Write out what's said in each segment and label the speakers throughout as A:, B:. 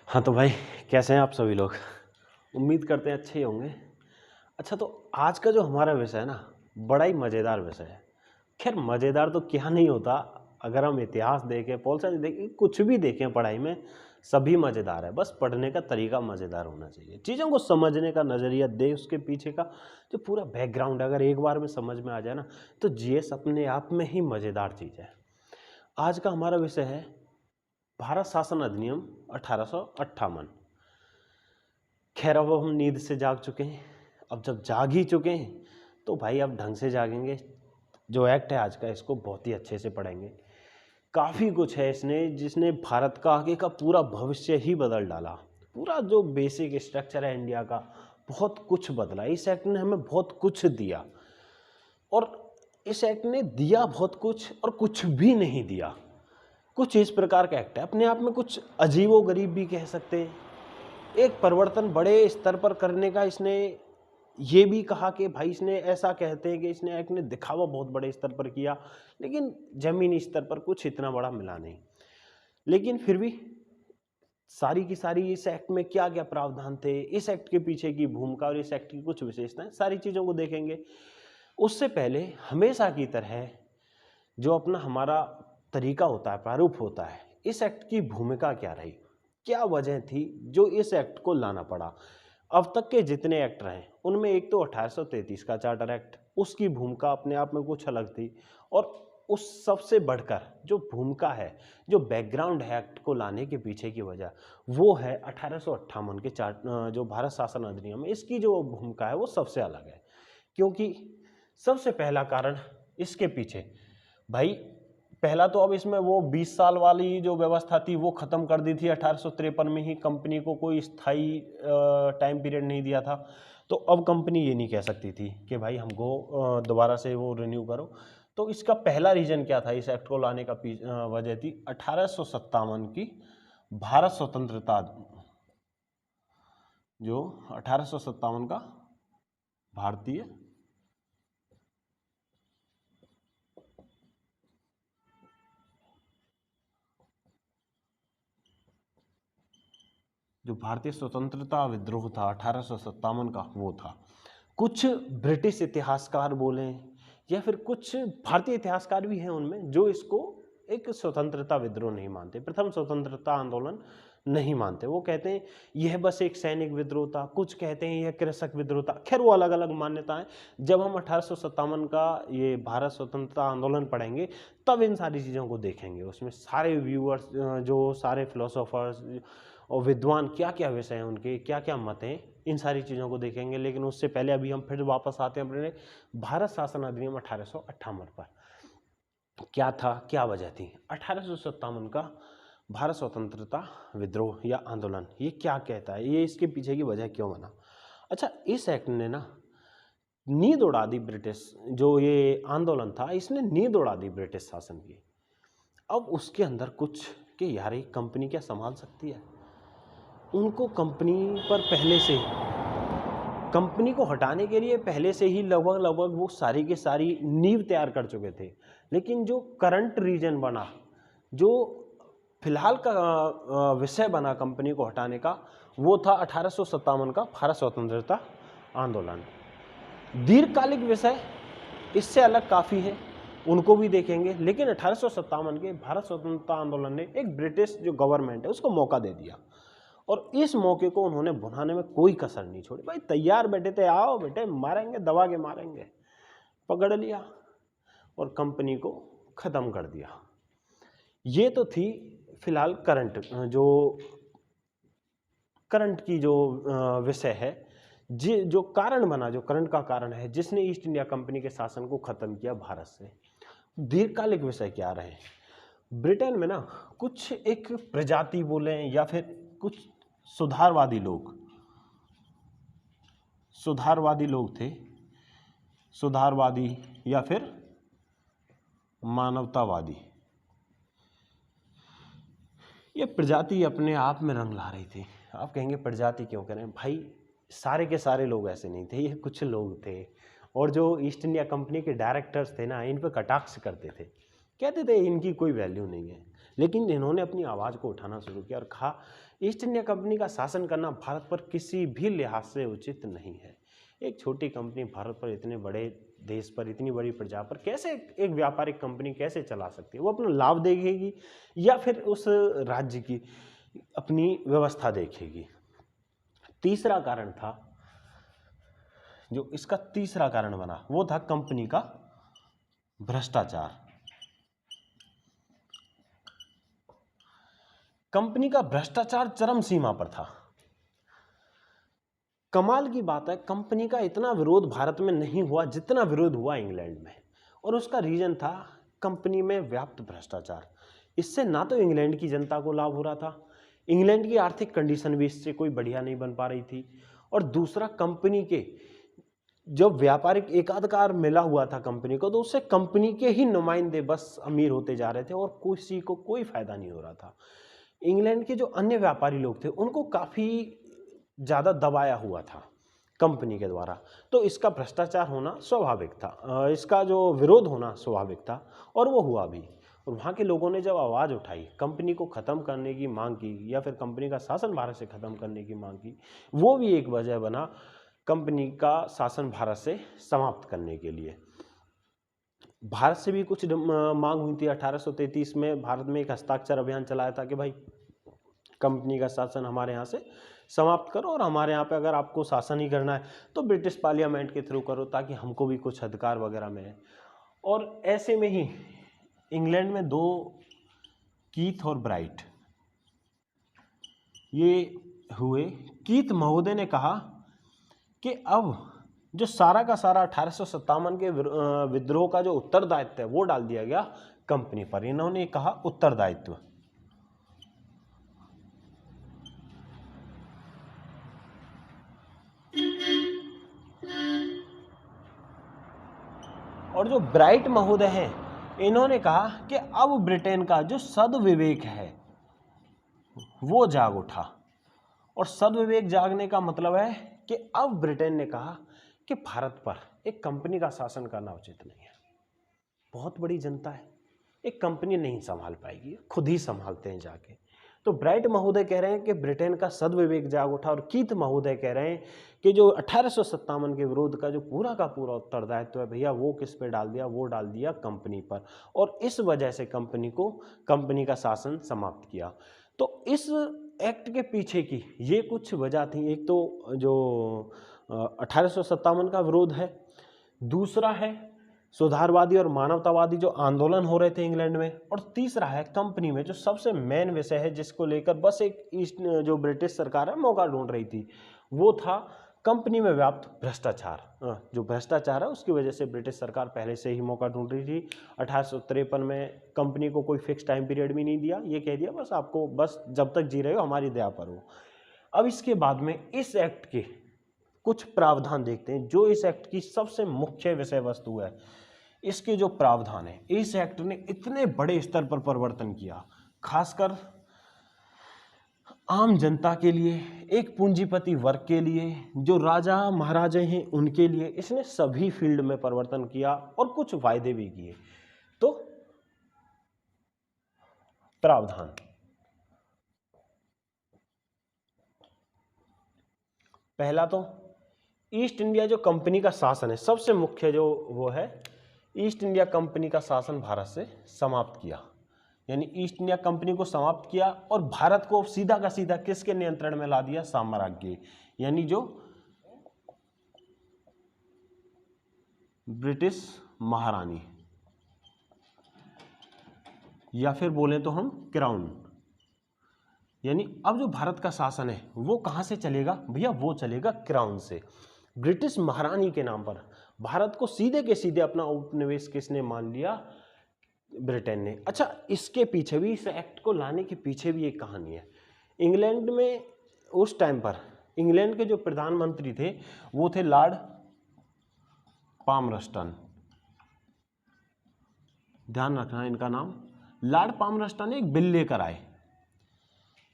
A: हाँ तो भाई, कैसे हैं आप सभी लोग। उम्मीद करते हैं अच्छे ही होंगे। अच्छा, तो आज का जो हमारा विषय है ना, बड़ा ही मज़ेदार विषय है। खैर मज़ेदार तो क्या नहीं होता, अगर हम इतिहास देखें, पॉल साइंस देखें, कुछ भी देखें पढ़ाई में, सभी मज़ेदार है। बस पढ़ने का तरीका मज़ेदार होना चाहिए, चीज़ों को समझने का नज़रिया दे, उसके पीछे का जो पूरा बैकग्राउंड अगर एक बार में समझ में आ जाए ना, तो जीएस अपने आप में ही मज़ेदार चीज़ है। आज का हमारा विषय है भारत शासन अधिनियम 1858। खैर अब हम नींद से जाग चुके हैं, अब जब जाग ही चुके हैं तो भाई अब ढंग से जागेंगे। जो एक्ट है आज का, इसको बहुत ही अच्छे से पढ़ेंगे। काफ़ी कुछ है इसने जिसने भारत का आगे का पूरा भविष्य ही बदल डाला। पूरा जो बेसिक स्ट्रक्चर है इंडिया का, बहुत कुछ बदला। इस एक्ट ने हमें बहुत कुछ दिया, और इस एक्ट ने दिया बहुत कुछ और कुछ भी नहीं दिया। कुछ इस प्रकार का एक्ट है, अपने आप में कुछ अजीबो गरीब भी कह सकते हैं। एक परिवर्तन बड़े स्तर पर करने का इसने ये भी कहा कि भाई, इसने ऐसा कहते हैं कि इसने एक्ट ने दिखावा बहुत बड़े स्तर पर किया, लेकिन जमीनी स्तर पर कुछ इतना बड़ा मिला नहीं। लेकिन फिर भी सारी की सारी इस एक्ट में क्या क्या प्रावधान थे, इस एक्ट के पीछे की भूमिका और इस एक्ट की कुछ विशेषताएं, सारी चीज़ों को देखेंगे। उससे पहले हमेशा की तरह जो अपना हमारा तरीका होता है, प्रारूप होता है, इस एक्ट की भूमिका क्या रही, क्या वजह थी जो इस एक्ट को लाना पड़ा। अब तक के जितने एक्ट रहे उनमें एक तो 1833 का चार्टर एक्ट, उसकी भूमिका अपने आप में कुछ अलग थी। और उस सबसे बढ़कर जो भूमिका है, जो बैकग्राउंड है एक्ट को लाने के पीछे की वजह, वो है 1858 के जो भारत शासन अधिनियम है, इसकी जो भूमिका है वो सबसे अलग है। क्योंकि सबसे पहला कारण इसके पीछे, भाई पहला तो अब इसमें वो 20 साल वाली जो व्यवस्था थी वो ख़त्म कर दी थी। 1853 में ही कंपनी को कोई स्थायी टाइम पीरियड नहीं दिया था। तो अब कंपनी ये नहीं कह सकती थी कि भाई हमको दोबारा से वो रिन्यू करो। तो इसका पहला रीज़न क्या था, इस एक्ट को लाने का वजह थी 1857 की भारत स्वतंत्रता। जो 1857 का भारतीय जो भारतीय स्वतंत्रता विद्रोह था 1857 का, वो था। कुछ ब्रिटिश इतिहासकार बोलें या फिर कुछ भारतीय इतिहासकार भी हैं उनमें, जो इसको एक स्वतंत्रता विद्रोह नहीं मानते, प्रथम स्वतंत्रता आंदोलन नहीं मानते। वो कहते हैं यह बस एक सैनिक विद्रोह था, कुछ कहते हैं यह कृषक विद्रोह था। खैर वो अलग अलग मान्यताएं। जब हम 1857 का ये भारत स्वतंत्रता आंदोलन पढ़ेंगे तब इन सारी चीज़ों को देखेंगे। उसमें सारे व्यूअर्स, जो सारे फिलोसोफर्स और विद्वान, क्या क्या विषय हैं उनके, क्या क्या मत हैं, इन सारी चीज़ों को देखेंगे। लेकिन उससे पहले अभी हम फिर वापस आते हैं अपने भारत शासन अधिनियम 1858 पर। क्या था, क्या वजह थी 1857 का भारत स्वतंत्रता विद्रोह या आंदोलन, ये क्या कहता है, ये इसके पीछे की वजह क्यों बना। अच्छा, इस एक्ट ने ना नींद उड़ा दी ब्रिटिश, जो ये आंदोलन था इसने नींद उड़ा दी ब्रिटिश शासन की। अब उसके अंदर कुछ कि यार ये कंपनी क्या संभाल सकती है, उनको कंपनी पर पहले से ही, कंपनी को हटाने के लिए पहले से ही लगभग लगभग वो सारी की सारी नींव तैयार कर चुके थे। लेकिन जो करंट रीजन बना, जो फिलहाल का विषय बना कंपनी को हटाने का, वो था 1857 का भारत स्वतंत्रता आंदोलन। दीर्घकालिक विषय इससे अलग काफ़ी है, उनको भी देखेंगे। लेकिन 1857 के भारत स्वतंत्रता आंदोलन ने एक ब्रिटिश जो गवर्नमेंट है उसको मौका दे दिया, और इस मौके को उन्होंने भुनाने में कोई कसर नहीं छोड़ी। भाई तैयार बैठे थे, आओ बेटे मारेंगे, दबा के मारेंगे, पकड़ लिया और कंपनी को ख़त्म कर दिया। ये तो थी फिलहाल करंट की जो विषय है, जो कारण बना, जो करंट का कारण है जिसने ईस्ट इंडिया कंपनी के शासन को ख़त्म किया भारत से। दीर्घकालिक विषय क्या रहे, ब्रिटेन में ना कुछ एक प्रजाति बोले या फिर कुछ सुधारवादी लोग थे, सुधारवादी या फिर मानवतावादी। ये प्रजाति अपने आप में रंग ला रही थी। आप कहेंगे प्रजाति क्यों करें भाई, सारे के सारे लोग ऐसे नहीं थे, ये कुछ लोग थे। और जो ईस्ट इंडिया कंपनी के डायरेक्टर्स थे ना, इन पर कटाक्ष करते थे, कहते थे इनकी कोई वैल्यू नहीं है। लेकिन इन्होंने अपनी आवाज़ को उठाना शुरू किया और कहा ईस्ट इंडिया कंपनी का शासन करना भारत पर किसी भी लिहाज से उचित नहीं है। एक छोटी कंपनी भारत पर, इतने बड़े देश पर, इतनी बड़ी प्रजा पर कैसे एक व्यापारिक कंपनी कैसे चला सकती है? वो अपना लाभ देखेगी या फिर उस राज्य की अपनी व्यवस्था देखेगी? तीसरा कारण था, जो इसका तीसरा कारण बना, वो था कंपनी का भ्रष्टाचार। कंपनी का भ्रष्टाचार चरम सीमा पर था। कमाल की बात है, कंपनी का इतना विरोध भारत में नहीं हुआ जितना विरोध हुआ इंग्लैंड में, और उसका रीजन था कंपनी में व्याप्त भ्रष्टाचार। इससे ना तो इंग्लैंड की जनता को लाभ हो रहा था, इंग्लैंड की आर्थिक कंडीशन भी इससे कोई बढ़िया नहीं बन पा रही थी, और दूसरा कंपनी के जब व्यापारिक एकाधिकार मिला हुआ था कंपनी को, तो उससे कंपनी के ही नुमाइंदे बस अमीर होते जा रहे थे और किसी को कोई फायदा नहीं हो रहा था। इंग्लैंड के जो अन्य व्यापारी लोग थे उनको काफ़ी ज़्यादा दबाया हुआ था कंपनी के द्वारा, तो इसका भ्रष्टाचार होना स्वाभाविक था, इसका जो विरोध होना स्वाभाविक था, और वो हुआ भी। और वहाँ के लोगों ने जब आवाज़ उठाई, कंपनी को ख़त्म करने की मांग की, या फिर कंपनी का शासन भारत से ख़त्म करने की मांग की, वो भी एक वजह बना कंपनी का शासन भारत से समाप्त करने के लिए। भारत से भी कुछ मांग हुई थी। 1833 में भारत में एक हस्ताक्षर अभियान चलाया था कि भाई कंपनी का शासन हमारे यहाँ से समाप्त करो, और हमारे यहाँ पे अगर आपको शासन ही करना है तो ब्रिटिश पार्लियामेंट के थ्रू करो, ताकि हमको भी कुछ अधिकार वगैरह मिले। और ऐसे में ही इंग्लैंड में दो, कीथ और ब्राइट, ये हुए। कीथ महोदय ने कहा कि अब जो सारा का सारा 1857 के विद्रोह का जो उत्तरदायित्व है वो डाल दिया गया कंपनी पर। इन्होंने कहा उत्तरदायित्व, और जो ब्राइट महोदय हैं इन्होंने कहा कि अब ब्रिटेन का जो सद्विवेक है वो जाग उठा। और सद्विवेक जागने का मतलब है कि अब ब्रिटेन ने कहा कि भारत पर एक कंपनी का शासन करना उचित नहीं है। बहुत बड़ी जनता है, एक कंपनी नहीं संभाल पाएगी, खुद ही संभालते हैं जाके। तो ब्राइट महोदय कह रहे हैं कि ब्रिटेन का सद्विवेक जाग उठा, और कीथ महोदय कह रहे हैं कि जो 1857 के विरोध का जो पूरा का पूरा उत्तरदायित्व है भैया, वो किस पे डाल दिया? वो डाल दिया कंपनी पर, और इस वजह से कंपनी का शासन समाप्त किया। तो इस एक्ट के पीछे की ये कुछ वजह थी। एक तो जो 1857 का विरोध है, दूसरा है सुधारवादी और मानवतावादी जो आंदोलन हो रहे थे इंग्लैंड में, और तीसरा है कंपनी में जो सबसे मेन विषय है जिसको लेकर बस एक ईस्ट जो ब्रिटिश सरकार है मौका ढूंढ रही थी, वो था कंपनी में व्याप्त भ्रष्टाचार। जो भ्रष्टाचार है उसकी वजह से ब्रिटिश सरकार पहले से ही मौका ढूंढ रही थी। 1853 में कंपनी को कोई फिक्स टाइम पीरियड भी नहीं दिया, ये कह दिया बस आपको बस जब तक जी रहे हो हमारी दया पर हो। अब इसके बाद में इस एक्ट के कुछ प्रावधान देखते हैं, जो इस एक्ट की सबसे मुख्य विषय वस्तु है। इसके जो प्रावधान है, इस एक्ट ने इतने बड़े स्तर पर परिवर्तन किया, खासकर आम जनता के लिए, एक पूंजीपति वर्ग के लिए, जो राजा महाराजा हैं उनके लिए, इसने सभी फील्ड में परिवर्तन किया और कुछ वायदे भी किए। तो प्रावधान, पहला तो ईस्ट इंडिया जो कंपनी का शासन है, सबसे मुख्य जो वो है, ईस्ट इंडिया कंपनी का शासन भारत से समाप्त किया। यानी ईस्ट इंडिया कंपनी को समाप्त किया और भारत को सीधा का सीधा किसके नियंत्रण में ला दिया? साम्राज्य, यानी जो ब्रिटिश महारानी, या फिर बोले तो हम क्राउन। यानी अब जो भारत का शासन है वो कहां से चलेगा भैया? वो चलेगा क्राउन से। ब्रिटिश महारानी के नाम पर भारत को सीधे के सीधे अपना उपनिवेश किसने मान लिया? ब्रिटेन ने। अच्छा, इसके पीछे भी, इस एक्ट को लाने के पीछे भी एक कहानी है। इंग्लैंड में उस टाइम पर इंग्लैंड के जो प्रधानमंत्री थे वो थे लॉर्ड पामरस्टन। ध्यान रखना इनका नाम। लॉर्ड पामरस्टन एक बिल लेकर आए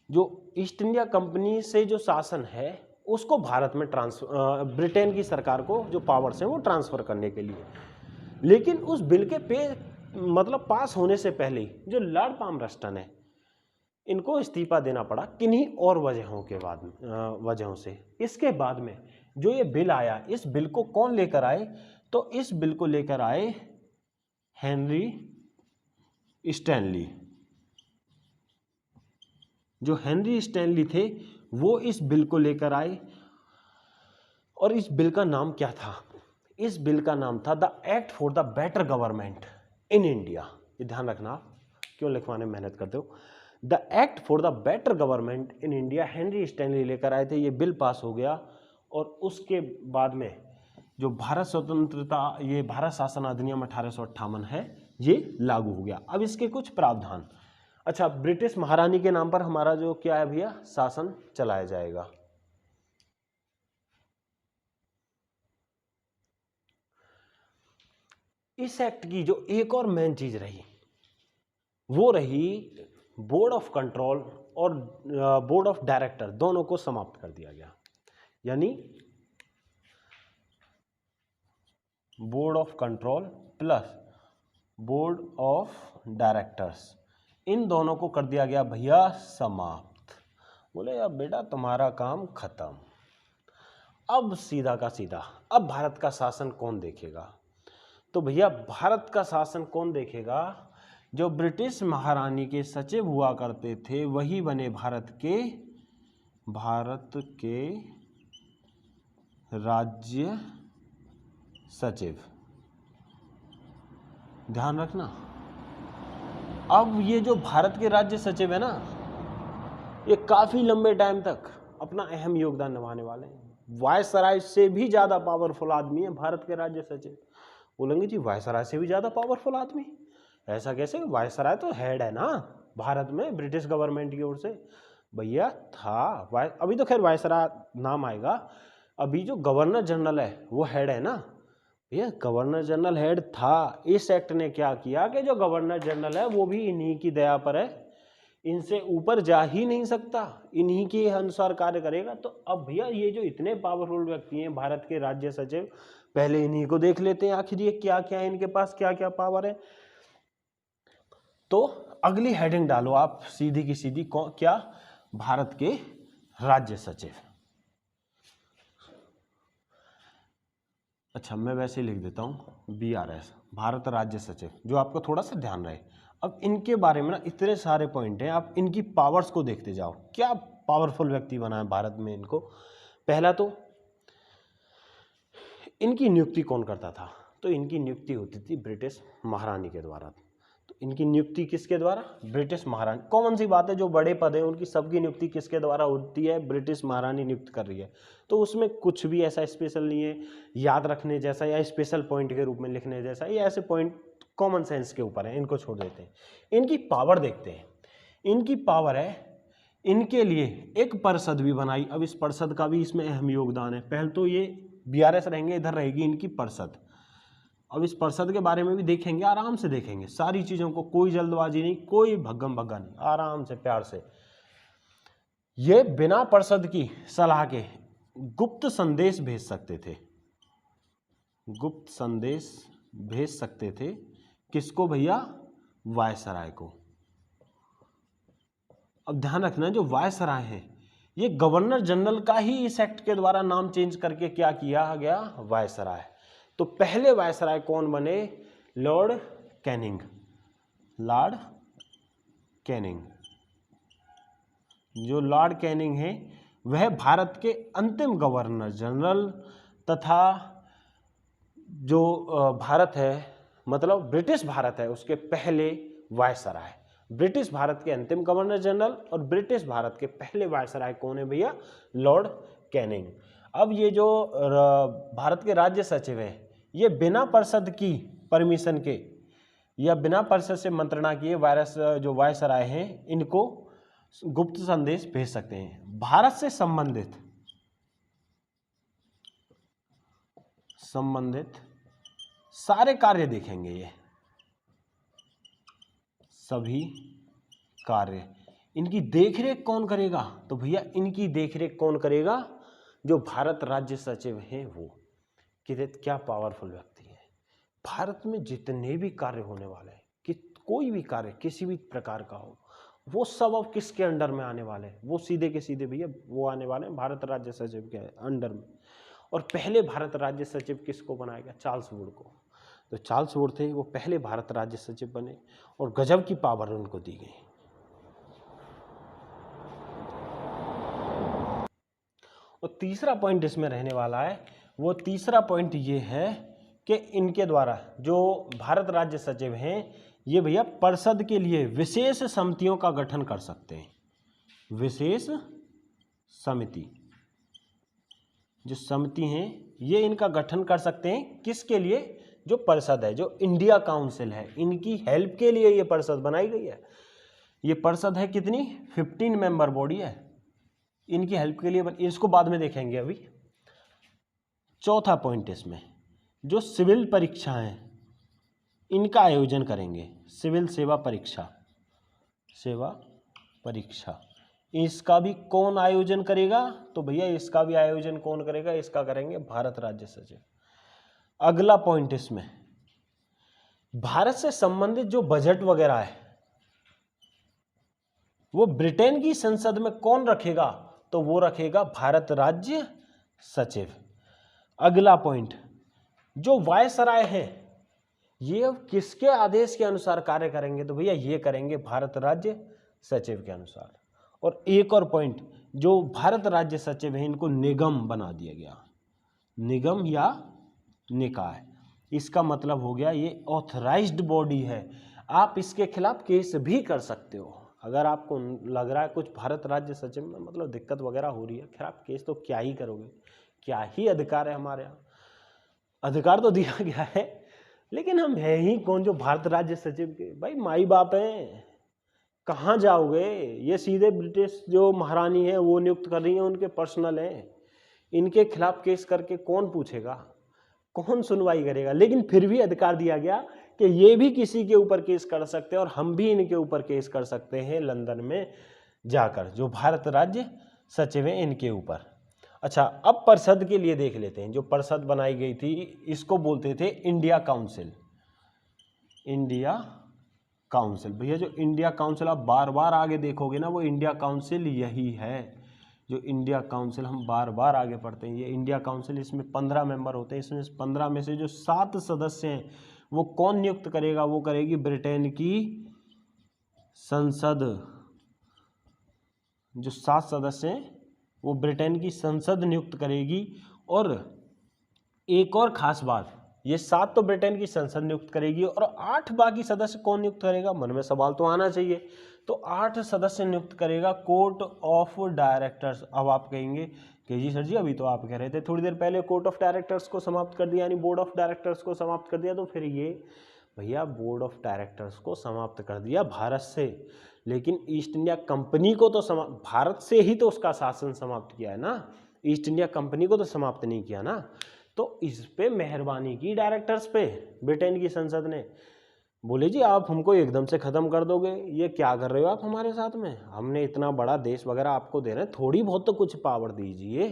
A: जो ईस्ट इंडिया कंपनी से जो शासन है उसको भारत में ब्रिटेन की सरकार को जो पावर्स हैं वो ट्रांसफर करने के लिए। लेकिन उस बिल के पास होने से पहले ही जो लॉर्ड पामरस्टन है इनको इस्तीफा देना पड़ा किन्हीं और वजहों से। इसके बाद में जो ये बिल आया, इस बिल को कौन लेकर आए? तो इस बिल को लेकर आए हेनरी स्टैनली। जो हेनरी स्टैनली थे वो इस बिल को लेकर आए, और इस बिल का नाम क्या था? इस बिल का नाम था the act for the better government in India. ये ध्यान रखना, आप क्यों लिखवाने में मेहनत करते हो। The act for the better government in India Henry Stanley लेकर आए थे। ये बिल पास हो गया, और उसके बाद में जो भारत स्वतंत्रता, ये भारत शासन अधिनियम 1858 है, ये लागू हो गया। अब इसके कुछ प्रावधान। अच्छा, ब्रिटिश महारानी के नाम पर हमारा जो क्या है भैया, शासन चलाया जाएगा। इस एक्ट की जो एक और मेन चीज रही, वो रही बोर्ड ऑफ कंट्रोल और बोर्ड ऑफ डायरेक्टर, दोनों को समाप्त कर दिया गया। यानी board of control plus board of directors, इन दोनों को कर दिया गया भैया समाप्त। बोले अब बेटा तुम्हारा काम खत्म। अब सीधा का सीधा, अब भारत का शासन कौन देखेगा? तो भैया भारत का शासन कौन देखेगा? जो ब्रिटिश महारानी के सचिव हुआ करते थे वही बने भारत के राज्य सचिव। ध्यान रखना, अब ये जो भारत के राज्य सचिव है ना, ये काफी लंबे टाइम तक अपना अहम योगदान निभाने वाले हैं। वायसराय से भी ज्यादा पावरफुल आदमी है भारत के राज्य सचिव। बोलेंगे जी वायसराय से भी ज्यादा पावरफुल आदमी, ऐसा कैसे? वायसराय तो हेड है ना भारत में ब्रिटिश गवर्नमेंट की ओर से। भैया था अभी तो खैर वायसराय नाम आएगा, अभी जो गवर्नर जनरल है वो हेड है ना भैया। गवर्नर जनरल हेड था। इस एक्ट ने क्या किया कि जो गवर्नर जनरल है वो भी इन्हीं की दया पर है, इनसे ऊपर जा ही नहीं सकता, इन्हीं के अनुसार कार्य करेगा। तो अब भैया ये जो इतने पावरफुल व्यक्ति हैं भारत के राज्य सचिव, पहले इन्हीं को देख लेते हैं आखिर ये क्या क्या है, इनके पास क्या क्या पावर है। तो अगली हेडिंग डालो आप सीधी की सीधी, क्या? भारत के राज्य सचिव। अच्छा, मैं वैसे ही लिख देता हूं BRS, भारत राज्य सचिव, जो आपको थोड़ा सा ध्यान रहे। अब इनके बारे में ना इतने सारे पॉइंट हैं, आप इनकी पावर्स को देखते जाओ, क्या पावरफुल व्यक्ति बना है भारत में इनको। पहला तो इनकी नियुक्ति कौन करता था? तो इनकी नियुक्ति होती थी ब्रिटिश महारानी के द्वारा। तो इनकी नियुक्ति किसके द्वारा? ब्रिटिश महारानी। कॉमन सी बात है, जो बड़े पद हैं उनकी सबकी नियुक्ति किसके द्वारा होती है? ब्रिटिश महारानी नियुक्त कर रही है। तो उसमें कुछ भी ऐसा स्पेशल नहीं है याद रखने जैसा या स्पेशल पॉइंट के रूप में लिखने जैसा, ये ऐसे पॉइंट कॉमन सेंस के ऊपर है, इनको छोड़ देते हैं। इनकी पावर देखते हैं। इनकी पावर है, इनके लिए एक परिषद भी बनाई। अब इस परिषद का भी इसमें अहम योगदान है। पहले तो ये BRS रहेंगे, इधर रहेगी इनकी परिषद। अब इस परिषद के बारे में भी देखेंगे, आराम से देखेंगे सारी चीजों को, कोई जल्दबाजी नहीं, कोई भग्गम भग्गा नहीं, आराम से प्यार से। ये बिना परिषद की सलाह के गुप्त संदेश भेज सकते थे। गुप्त संदेश भेज सकते थे किसको भैया? वायसराय को। अब ध्यान रखना, जो वायसराय है ये गवर्नर जनरल का ही इस एक्ट के द्वारा नाम चेंज करके क्या किया गया? वायसराय। तो पहले वायसराय कौन बने? Lord Canning. लॉर्ड कैनिंग, जो लॉर्ड कैनिंग है वह भारत के अंतिम गवर्नर जनरल तथा जो भारत है, मतलब ब्रिटिश भारत है, उसके पहले वायसराय। ब्रिटिश भारत के अंतिम गवर्नर जनरल और ब्रिटिश भारत के पहले वायसराय कौन है भैया? Lord Canning. अब ये जो भारत के राज्य सचिव हैं, ये बिना परिषद की परमिशन के या बिना परिषद से मंत्रणा किए जो वायसराय हैं, इनको गुप्त संदेश भेज सकते हैं। भारत से संबंधित सारे कार्य देखेंगे, ये सभी कार्य। इनकी देखरेख कौन करेगा? तो भैया इनकी देखरेख कौन करेगा? जो भारत राज्य सचिव हैं वो। क्या पावरफुल व्यक्ति है। भारत में जितने भी कार्य होने वाले हैं, कि कोई भी कार्य किसी भी प्रकार का हो, वो सब अब किसके अंडर में आने वाले हैं? वो सीधे के सीधे भैया वो आने वाले हैं भारत राज्य सचिव के अंडर में। और पहले भारत राज्य सचिव किसको बनाया गया? चार्ल्स वुड को। तो चार्ल्स वुड थे वो पहले भारत राज्य सचिव बने और गजब की पावर उनको दी गई। और तीसरा पॉइंट इसमें रहने वाला है, वो तीसरा पॉइंट ये है कि इनके द्वारा जो भारत राज्य सचिव हैं ये भैया परिषद के लिए विशेष समितियों का गठन कर सकते हैं। विशेष समिति, जो समिति हैं ये इनका गठन कर सकते हैं किसके लिए? जो परिषद है, जो इंडिया काउंसिल है, इनकी हेल्प के लिए ये परिषद बनाई गई है। ये परिषद है कितनी? 15 मेंबर बॉडी है, इनकी हेल्प के लिए इसको बाद में देखेंगे। अभी चौथा पॉइंट इसमें जो सिविल परीक्षा है इनका आयोजन करेंगे। सिविल सेवा परीक्षा, सेवा परीक्षा इसका भी कौन आयोजन करेगा? तो भैया इसका भी आयोजन कौन करेगा? इसका करेंगे भारत राज्य सचिव। अगला पॉइंट इसमें भारत से संबंधित जो बजट वगैरह है वो ब्रिटेन की संसद में कौन रखेगा? तो वो रखेगा भारत राज्य सचिव। अगला पॉइंट जो वायसराय हैं ये अब किसके आदेश के अनुसार कार्य करेंगे? तो भैया ये करेंगे भारत राज्य सचिव के अनुसार। और एक और पॉइंट, जो भारत राज्य सचिव है इनको निगम बना दिया गया, निगम या निकाय। इसका मतलब हो गया ये ऑथराइज्ड बॉडी है, आप इसके खिलाफ केस भी कर सकते हो। अगर आपको लग रहा है कुछ भारत राज्य सचिव में मतलब दिक्कत वगैरह हो रही है, खैर आप केस तो क्या ही करोगे, क्या ही अधिकार है हमारे यहाँ? अधिकार तो दिया गया है लेकिन हम है ही कौन जो भारत राज्य सचिव के? भाई माई बाप हैं, कहाँ जाओगे? ये सीधे ब्रिटिश जो महारानी है वो नियुक्त कर रही है, उनके पर्सनल हैं, इनके खिलाफ केस करके कौन पूछेगा, कौन सुनवाई करेगा? लेकिन फिर भी अधिकार दिया गया कि ये भी किसी के ऊपर केस कर सकते हैं और हम भी इनके ऊपर केस कर सकते हैं लंदन में जाकर, जो भारत राज्य सचिव हैं इनके ऊपर। अच्छा, अब परिषद के लिए देख लेते हैं। जो परिषद बनाई गई थी इसको बोलते थे इंडिया काउंसिल। इंडिया काउंसिल, भैया जो इंडिया काउंसिल आप बार बार आगे देखोगे ना वो इंडिया काउंसिल यही है। जो इंडिया काउंसिल हम बार बार आगे पढ़ते हैं ये इंडिया काउंसिल, इसमें 15 मेंबर होते हैं। इसमें 15 में से जो 7 सदस्य हैं वो कौन नियुक्त करेगा? वो करेगी ब्रिटेन की संसद। जो 7 सदस्य हैं वो ब्रिटेन की संसद नियुक्त करेगी। और एक और खास बात, ये 7 तो ब्रिटेन की संसद नियुक्त करेगी और 8 बाकी सदस्य कौन नियुक्त करेगा? मन में सवाल तो आना चाहिए। तो 8 सदस्य नियुक्त करेगा कोर्ट ऑफ डायरेक्टर्स। अब आप कहेंगे कि जी सर जी अभी तो आप कह रहे थे थोड़ी देर पहले कोर्ट ऑफ डायरेक्टर्स को समाप्त कर दिया, यानी बोर्ड ऑफ डायरेक्टर्स को समाप्त कर दिया। तो फिर ये भैया बोर्ड ऑफ डायरेक्टर्स को समाप्त कर दिया भारत से, लेकिन ईस्ट इंडिया कंपनी को तो भारत से ही तो उसका शासन समाप्त किया है ना, ईस्ट इंडिया कंपनी को तो समाप्त नहीं किया ना। तो इस पे मेहरबानी की डायरेक्टर्स पे ब्रिटेन की संसद ने, बोले जी आप हमको एकदम से ख़त्म कर दोगे, ये क्या कर रहे हो आप हमारे साथ में? हमने इतना बड़ा देश वगैरह आपको दे रहे हैं, थोड़ी बहुत तो कुछ पावर दीजिए।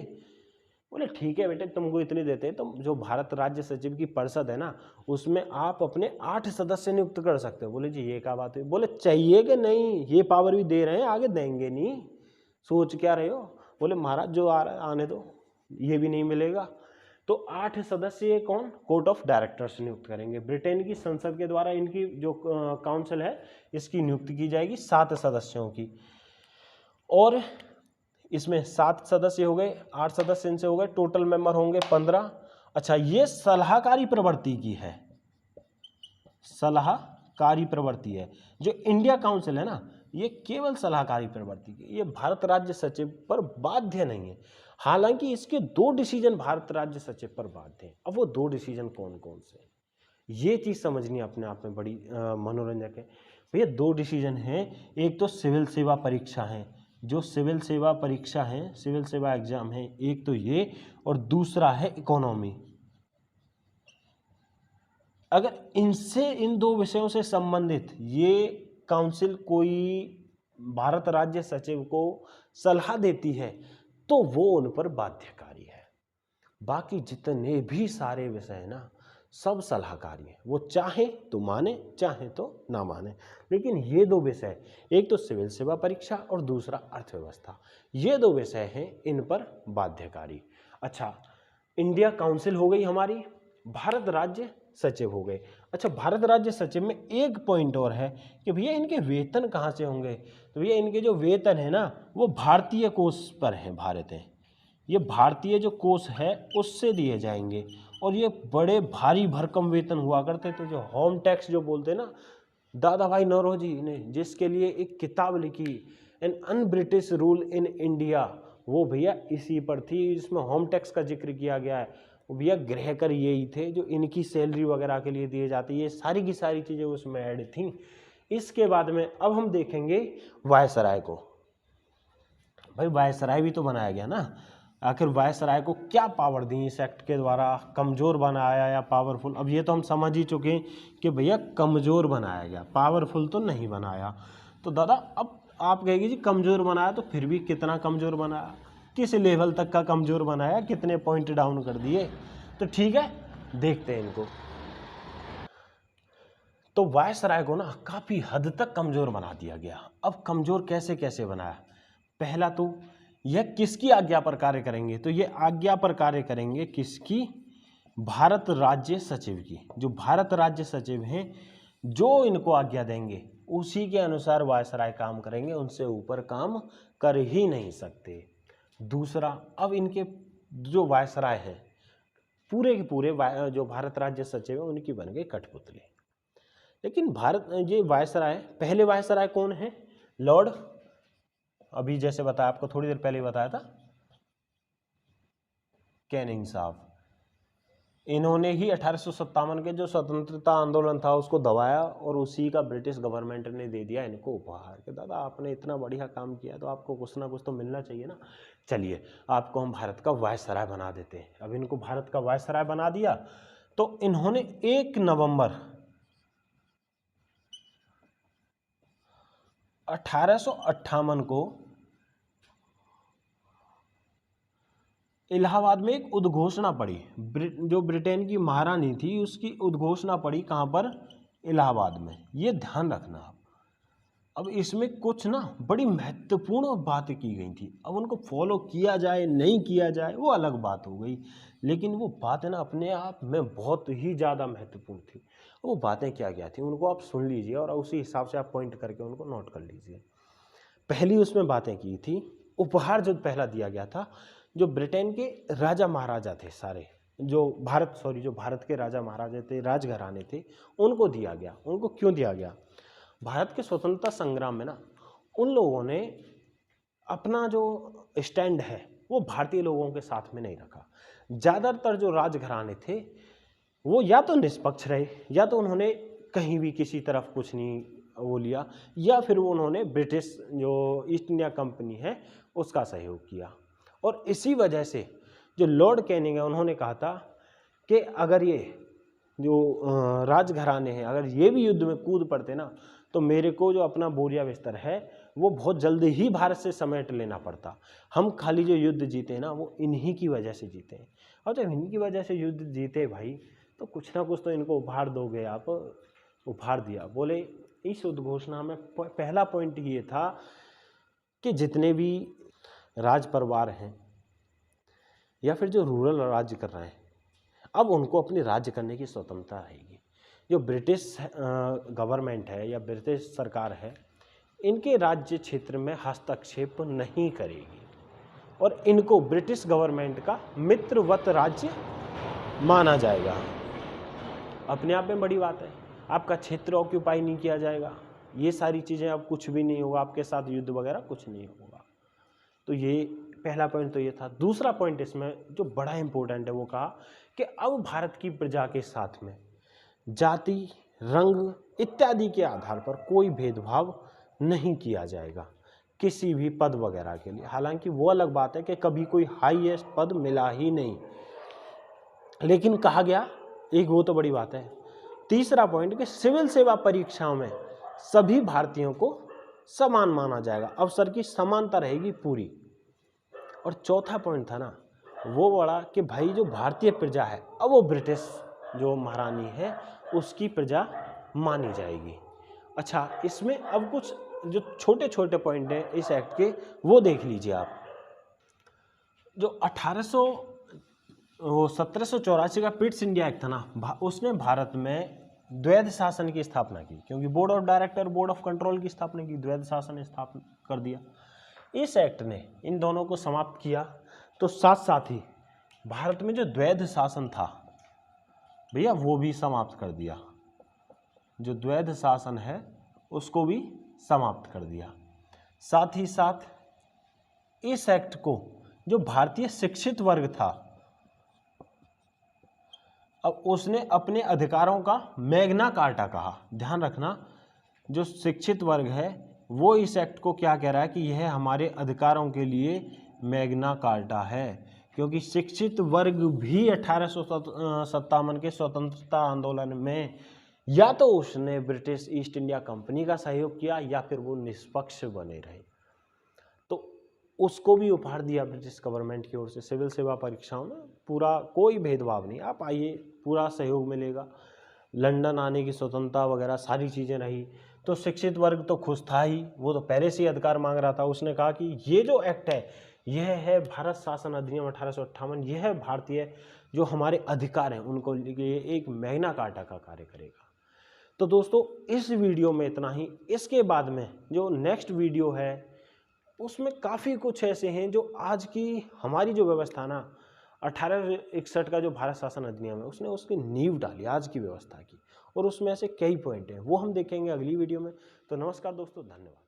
A: बोले ठीक है बेटे तुमको इतनी देते हैं, तो जो भारत राज्य सचिव की परिषद है ना उसमें आप अपने 8 सदस्य नियुक्त कर सकते हो। बोले जी ये क्या बात है? बोले चाहिए कि नहीं, ये पावर भी दे रहे हैं, आगे देंगे नहीं, सोच क्या रहे हो? बोले महाराज जो आ रहा है आने दो, ये भी नहीं मिलेगा। तो 8 सदस्य कौन? कोर्ट ऑफ डायरेक्टर्स नियुक्त करेंगे। ब्रिटेन की संसद के द्वारा इनकी जो काउंसिल है इसकी नियुक्ति की जाएगी 7 सदस्यों की। और इसमें 7 सदस्य हो गए, 8 सदस्य इनसे हो गए, टोटल मेंबर होंगे 15। अच्छा, ये सलाहकारी प्रवृत्ति की है, सलाहकारी प्रवृत्ति है। जो इंडिया काउंसिल है ना ये केवल सलाहकारी प्रवृत्ति की, ये भारत राज्य सचिव पर बाध्य नहीं है। हालांकि इसके 2 डिसीजन भारत राज्य सचिव पर बाध्य हैं। अब वो 2 डिसीजन कौन कौन से, ये चीज़ समझनी अपने आप में बड़ी मनोरंजक है। भैया 2 डिसीजन हैं, एक तो सिविल सेवा परीक्षा है, जो सिविल सेवा परीक्षा है, सिविल सेवा एग्जाम है, एक तो ये, और दूसरा है इकोनॉमी। अगर इनसे इन 2 विषयों से संबंधित ये काउंसिल कोई भारत राज्य सचिव को सलाह देती है तो वो उन पर बाध्यकारी है। बाकी जितने भी सारे विषय हैं ना सब सलाहकारी हैं, वो चाहे तो माने चाहे तो ना माने। लेकिन ये दो विषय, एक तो सिविल सेवा परीक्षा और दूसरा अर्थव्यवस्था, ये दो विषय हैं इन पर बाध्यकारी। अच्छा, इंडिया काउंसिल हो गई हमारी, भारत राज्य सचिव हो गए। अच्छा, भारत राज्य सचिव में एक पॉइंट और है कि भैया इनके वेतन कहाँ से होंगे, तो भैया इनके जो वेतन है ना वो भारतीय कोष पर है, भारत है, ये भारतीय जो कोष है उससे दिए जाएंगे। और ये बड़े भारी भरकम वेतन हुआ करते थे, जो होम टैक्स जो बोलते हैं ना, दादा भाई नौरोजी ने जिसके लिए एक किताब लिखी, an un British rule in India, वो भैया इसी पर थी, जिसमें होम टैक्स का जिक्र किया गया है। वो भैया गृह कर यही थे जो इनकी सैलरी वगैरह के लिए दिए जाती, ये सारी की सारी चीज़ें उसमें ऐड थी। इसके बाद में अब हम देखेंगे वायसराय को। भाई वायसराय भी तो बनाया गया ना, आखिर वायसराय को क्या पावर दी इस एक्ट के द्वारा, कमज़ोर बनाया या पावरफुल? अब ये तो हम समझ ही चुके हैं कि भैया कमज़ोर बनाया गया, पावरफुल तो नहीं बनाया। तो दादा अब आप कहेंगे जी कमज़ोर बनाया, तो फिर भी कितना कमज़ोर बनाया, किस लेवल तक का कमज़ोर बनाया, कितने पॉइंट डाउन कर दिए? तो ठीक है, देखते हैं इनको। तो वायसराय को ना काफ़ी हद तक कमज़ोर बना दिया गया। अब कमज़ोर कैसे कैसे बनाया? पहला तो यह किसकी आज्ञा पर कार्य करेंगे, तो ये आज्ञा पर कार्य करेंगे किसकी? भारत राज्य सचिव की। जो भारत राज्य सचिव हैं जो इनको आज्ञा देंगे उसी के अनुसार वायसराय काम करेंगे, उनसे ऊपर काम कर ही नहीं सकते। दूसरा, अब इनके जो वायसराय हैं पूरे के पूरे जो भारत राज्य सचिव है उनकी बन गए कठपुतली। लेकिन भारत ये वायसराय, पहले वायसराय कौन है? लॉर्ड, अभी जैसे बताया आपको थोड़ी देर पहले बताया था, कैनिंग साहब। इन्होंने ही 1857 के जो स्वतंत्रता आंदोलन था उसको दबाया और उसी का ब्रिटिश गवर्नमेंट ने दे दिया इनको उपहार कि दादा आपने इतना बढ़िया काम किया तो आपको कुछ ना कुछ तो मिलना चाहिए ना, चलिए आपको हम भारत का वायसराय बना देते हैं। अब इनको भारत का वायसराय बना दिया तो इन्होंने 1 नवंबर 1858 को इलाहाबाद में एक उद्घोषणा पड़ी, जो ब्रिटेन की महारानी थी उसकी उद्घोषणा पड़ी, कहाँ पर? इलाहाबाद में। ये ध्यान रखना आप। अब इसमें कुछ ना बड़ी महत्वपूर्ण बातें की गई थी, अब उनको फॉलो किया जाए नहीं किया जाए वो अलग बात हो गई, लेकिन वो बातें ना अपने आप में बहुत ही ज़्यादा महत्वपूर्ण थी। वो बातें क्या क्या थी उनको आप सुन लीजिए और उसी हिसाब से आप पॉइंट करके उनको नोट कर लीजिए। पहली उसमें बातें की थी, उपहार जो पहला दिया गया था, जो ब्रिटेन के राजा महाराजा थे सारे, जो भारत के राजा महाराजा थे, राजघराने थे, उनको दिया गया। उनको क्यों दिया गया? भारत के स्वतंत्रता संग्राम में ना उन लोगों ने अपना जो स्टैंड है वो भारतीय लोगों के साथ में नहीं रखा। ज़्यादातर जो राजघराने थे वो या तो निष्पक्ष रहे, या तो उन्होंने कहीं भी किसी तरफ कुछ नहीं वो लिया, या फिर उन्होंने ब्रिटिश जो ईस्ट इंडिया कंपनी है उसका सहयोग किया। और इसी वजह से जो लॉर्ड कैनिंग है उन्होंने कहा था कि अगर ये जो राजघराने हैं अगर ये भी युद्ध में कूद पड़ते ना तो मेरे को जो अपना बोरिया बिस्तर है वो बहुत जल्दी ही भारत से समेट लेना पड़ता। हम खाली जो युद्ध जीते ना वो इन्हीं की वजह से जीते हैं, और जब इन्हीं की वजह से युद्ध जीते भाई तो कुछ ना कुछ तो इनको उपहार दोगे आप। उपहार दिया, बोले इस उद्घोषणा में पहला पॉइंट ये था कि जितने भी राज परिवार हैं या फिर जो रूरल राज्य कर रहे हैं अब उनको अपनी राज्य करने की स्वतंत्रता रहेगी। जो ब्रिटिश गवर्नमेंट है या ब्रिटिश सरकार है इनके राज्य क्षेत्र में हस्तक्षेप नहीं करेगी और इनको ब्रिटिश गवर्नमेंट का मित्रवत राज्य माना जाएगा। अपने आप में बड़ी बात है, आपका क्षेत्र ऑक्यूपाई नहीं किया जाएगा, ये सारी चीज़ें, अब कुछ भी नहीं होगा आपके साथ, युद्ध वगैरह कुछ नहीं होगा। तो ये पहला पॉइंट तो ये था। दूसरा पॉइंट इसमें जो बड़ा इंपॉर्टेंट है वो कहा कि अब भारत की प्रजा के साथ में जाति, रंग इत्यादि के आधार पर कोई भेदभाव नहीं किया जाएगा किसी भी पद वगैरह के लिए। हालांकि वो अलग बात है कि कभी कोई हाईएस्ट पद मिला ही नहीं, लेकिन कहा गया एक, वो तो बड़ी बात है। तीसरा पॉइंट कि सिविल सेवा परीक्षाओं में सभी भारतीयों को समान माना जाएगा, अवसर की समानता रहेगी पूरी। और चौथा पॉइंट था ना वो बड़ा कि भाई जो भारतीय प्रजा है अब वो ब्रिटिश जो महारानी है उसकी प्रजा मानी जाएगी। अच्छा, इसमें अब कुछ जो छोटे छोटे पॉइंट हैं इस एक्ट के वो देख लीजिए आप। जो 1784 का पिट्स इंडिया एक्ट था ना, उसने भारत में द्वैध शासन की स्थापना की, क्योंकि board of director board of control की स्थापना की, द्वैध शासन स्थापना कर दिया। इस एक्ट ने इन दोनों को समाप्त किया, तो साथ साथ ही भारत में जो द्वैध शासन था भैया वो भी समाप्त कर दिया। जो द्वैध शासन है उसको भी समाप्त कर दिया। साथ ही साथ इस एक्ट को जो भारतीय शिक्षित वर्ग था, अब उसने अपने अधिकारों का मैग्ना कार्टा कहा। ध्यान रखना, जो शिक्षित वर्ग है वो इस एक्ट को क्या कह रहा है कि यह हमारे अधिकारों के लिए मैग्ना कार्टा है, क्योंकि शिक्षित वर्ग भी 1857 के स्वतंत्रता आंदोलन में या तो उसने ब्रिटिश ईस्ट इंडिया कंपनी का सहयोग किया या फिर वो निष्पक्ष बने रहे, तो उसको भी उपहार दिया ब्रिटिश गवर्नमेंट की ओर से। सिविल सेवा परीक्षाओं में पूरा कोई भेदभाव नहीं, आप आइए, पूरा सहयोग मिलेगा। लंदन आने की स्वतंत्रता वगैरह सारी चीज़ें रही, तो शिक्षित वर्ग तो खुश था ही, वो तो पहले से ही अधिकार मांग रहा था। उसने कहा कि ये जो एक्ट है यह है भारत शासन अधिनियम 1858, यह है भारतीय जो हमारे अधिकार हैं उनको लिए एक मैग्ना कार्टा का कार्य करेगा। तो दोस्तों इस वीडियो में इतना ही। इसके बाद में जो नेक्स्ट वीडियो है उसमें काफ़ी कुछ ऐसे हैं जो आज की हमारी जो व्यवस्था ना 1861 का जो भारत शासन अधिनियम है उसने उसकी नींव डाली आज की व्यवस्था की, और उसमें ऐसे कई पॉइंट हैं वो हम देखेंगे अगली वीडियो में। तो नमस्कार दोस्तों, धन्यवाद।